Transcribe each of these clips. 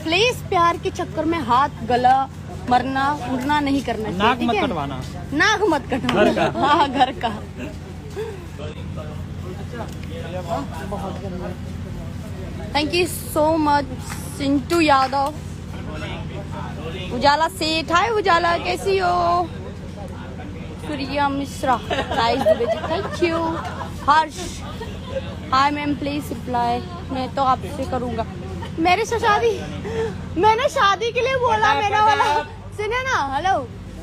Please प्यार के चक्कर में हाथ गला मरना उड़ना नहीं करना चाहिए। नाक मत कटवाना। नाक मत कटवाना। हाँ घर का। बहुत thank you so much Chintu Yadav. Ujala Seth, hi Ujala कैसी हो? Surya Mishra, Nice Dubey ji, thank you. Harsh, hi ma'am please reply. मैं तो आपसे करूंगा मेरे से शादी। मैंने शादी के लिए बोला, मैंने बोला सुने ना, हेलो,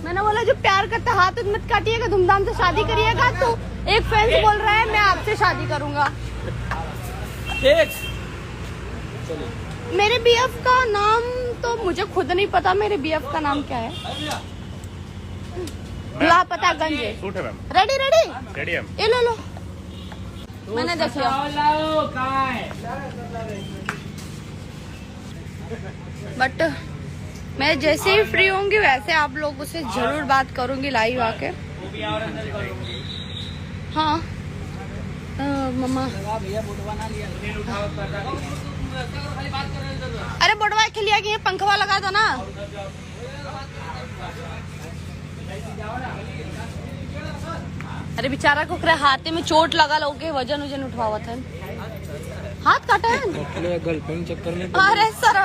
मैंने बोला जो प्यार करता हाथ मत काटिएगा, धूमधाम से शादी करिएगा। तो एक फ्रेंड बोल रहा है मैं आपसे शादी करूंगा। मेरे बीएफ का नाम तो मुझे खुद नहीं पता। मेरे बीएफ का नाम क्या है? लापता गंज। रेडी रेडी रेडी हम। ये लो लो, मैंने देख लिया। बट मैं जैसे ही फ्री होंगी वैसे आप लोगों से जरूर बात करूंगी लाइव आके। हाँ मम्मा, अरे बोटवा के लिया कि ये पंखवा लगा दो ना। अरे बेचारा को हाथे में चोट लगा, लोगे वजन वजन उठवावत है, हाथ काटा है। गर्लफ्रेंड चक्कर में अरे सर